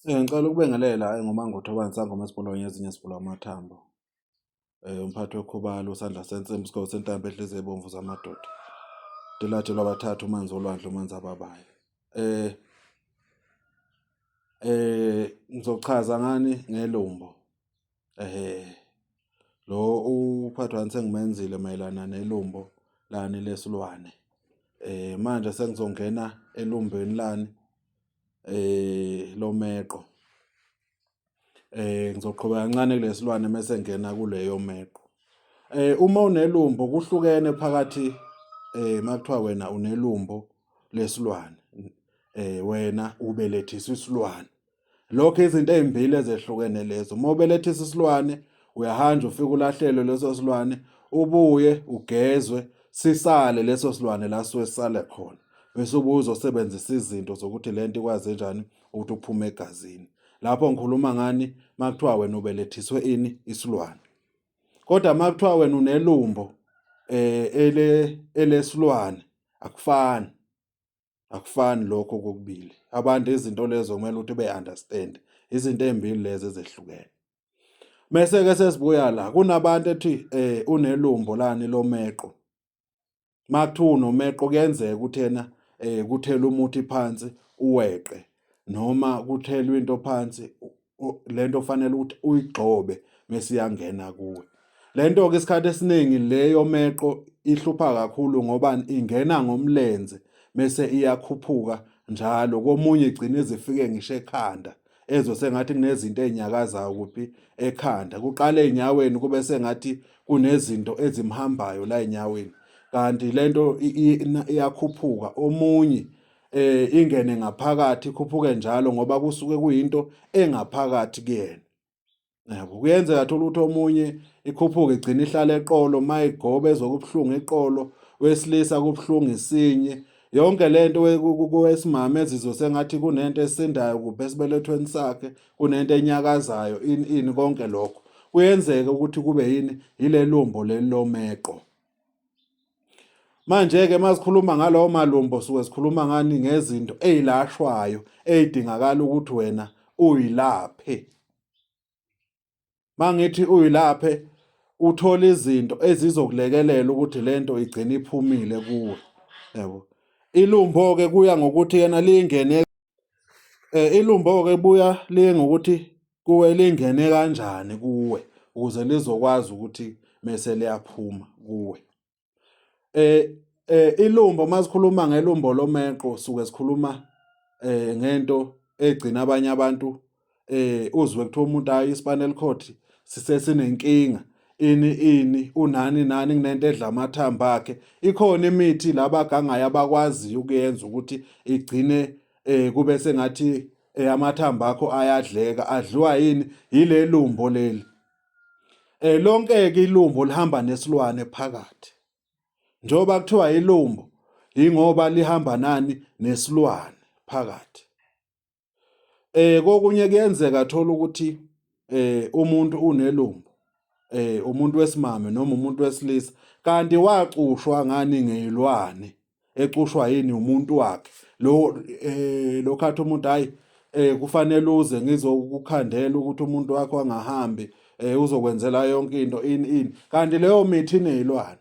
Ngicela ukubengelela nguMangotho Sangoma esipholweni ezinye esiphola amathambo. Umphathi wekhubalo usandla sensimbi isigqoko sentambo ehliziyo ebomvu zamadoda. Dilathi lwabathathu umanzi olwandle umanzi ababayo. Ngizochaza ngani ngelumbo. Lo uphathi wami sengimenzile mayelana nelumbo lani lesilwane. Manje sengizongena elumbeni lani lomeqo. Ngizoqhubeka kancane kulesilwane mase ngena kuleyo meqo. Uma unelumbo kuhlukene phakathi makuthiwa wena unelumbo lesilwane, wena ubelethisa isilwane. Lokho izinto ezimbili ezehlukene lezo. Uma ubelethisa isilwane uyahanja ufike ulahlelwe leso silwane, ubuye ugezwe sisale leso silwane la suke sisale khona. Bese ubuye uzosebenzisa izinto zokuthi lento ikwazi kanjani ukuthi uphume egazini. Lapho ngikhuluma ngani makuthiwa wena ubelethiswe ini isilwane. Kodwa makuthiwa wena unelumbo elesilwane akufani. Akufani lokho kokubili. Abantu izinto lezo kumele ukuthi be-understand. Izinto ezimbili lezi ezehlukene. Mese ke sesibuya la kunabantu ethi unelumbo lani lomeqo. Makuthiwa unomeqo kuyenzeka ukuthi yena kuthela umuthi phansi uweqe noma kuthelwa into phansi lento ofanele ukuthi uyigxobe mase iyangena kuwe. Lento ke isikhathi esiningi leyo meqo ihlupha kakhulu ngoba ingena ngomlenze mase iyakhuphuka njalo komunye igcina izifike ngisho ekhanda ezo sengathi kunezinto ezinyakazayo kuphi ekhanda. Kuqala enyaweni kube sengathi kunezinto ezimhambayo la enyaweni. Kanti lento iyakhuphuka omunye ingene ngaphakathi ikhuphuke njalo ngoba kusuke kuyinto engaphakathi kuyena. Yabo kuyenzeka thola ukuthi omunye ikhuphuke igcina ihlala eqolo mayigoba ezokubhlungu eqolo, wesilisa kubhlungu isinye. Yonke lento kwesimame ezizwe sengathi kunento esindayo kuphi esibelethweni sakhe, kunento enyakazayo ini konke lokho. Kuyenzeka ukuthi kube yini ilelumbo lelomeqo. Manje ke masikhuluma ngalawo malumbo suke sikhuluma ngani ngezinto ezilashwayo ezidingakala ukuthi wena uyilaphe. Mangithi uyilaphe uthola izinto ezizokulekelela ukuthi lento igcine iphumile kuwe. Yabo. Ilumbo ke kuya ngokuthi yena lingene ilumbo ke buya liye ngokuthi kuwe lingene kanjani kuwe ukuze lizokwazi ukuthi mase liyaphuma kuwe. Ilumbo masikhuluma ngelumbo lomeqo suke sikhuluma ngento egcina abanye abantu uzwe kuthiwa umuntu hayi ispinal cord sisesinenkinga ini unani kunento edla amathambo akhe. Ikhona imithi labagangayo abakwaziyo ukuyenza ukuthi igcine kube sengathi amathambo akho ayadleka adliwa yini yilelumbo leli. Lonke ke ilumbo lihamba nesilwane phakathi. Njoba kuthiwa ilumbo ingoba lihamba nani nesilwane phakathi. Kokunye kuyenzeka thola ukuthi umuntu unelumbo umuntu wesimame noma umuntu wesilisa kanti wacushwa ngani ngezilwane ecushwa yini umuntu wakhe lo khathi umuntu hayi kufanele uze ngizokukhandela ukuthi umuntu wakho angahambi uzokwenzela yonke into ini kanti leyo mithi inezilwane.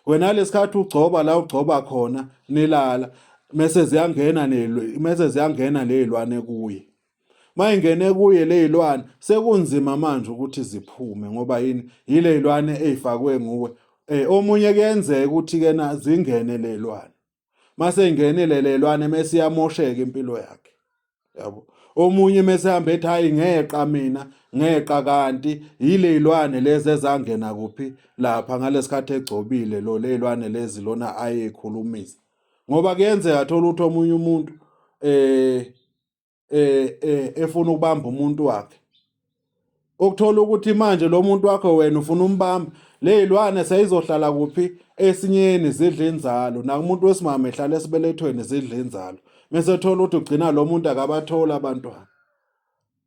Wena lesikhathi ugcoba la ugcoba khona nilala mase ziyangena lezilwane kuye. Mayingene kuye lezilwane sekunzima manje ukuthi ziphume ngoba yini yilezilwane ezifakwe nguwe. Omunye kuyenzeka ukuthi kena zingene lezilwane. Mase ingenile lezilwane mase iyamosheka impilo yakhe. Yabo. Omunye mase hamba ethi hayi ngeqa mina ngeqa kanti yilezilwane lezi ezangena kuphi lapha ngalesikhathi egcobile lo lezilwane lezi lona ayekhulumisa. Ngoba kuyenzeka thola ukuthi omunye umuntu efuna ukubamba umuntu wakhe. Ukuthola ukuthi manje lo muntu wakho wena ufuna umbamba lezilwane seyizohlala kuphi esinyeni zidla inzalo na umuntu wesimame ehlala esibelethweni zidla inzalo. Mase thola ukuthi ugcina lo muntu akabathola abantwana.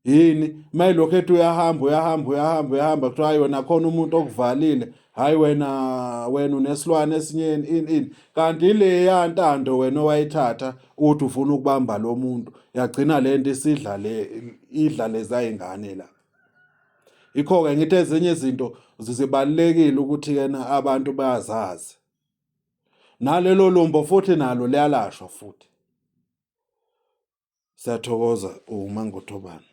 Yini mayilokhu ethi uyahamba kuthiwa hayi wena khona umuntu okuvalile, hayi wena unesilwane esinye ini. Kanti ileya ntando wena owayithatha uthi ufuna ukubamba lo muntu, yagcina le nto idla leza y'ngane la. Yikho-ke ngithi ezinye izinto zibalulekile ukuthi-kena abantu bayazazi. Nalelo lumbo futhi nalo liyalashwa futhi. Siyathokoza uMangothobani.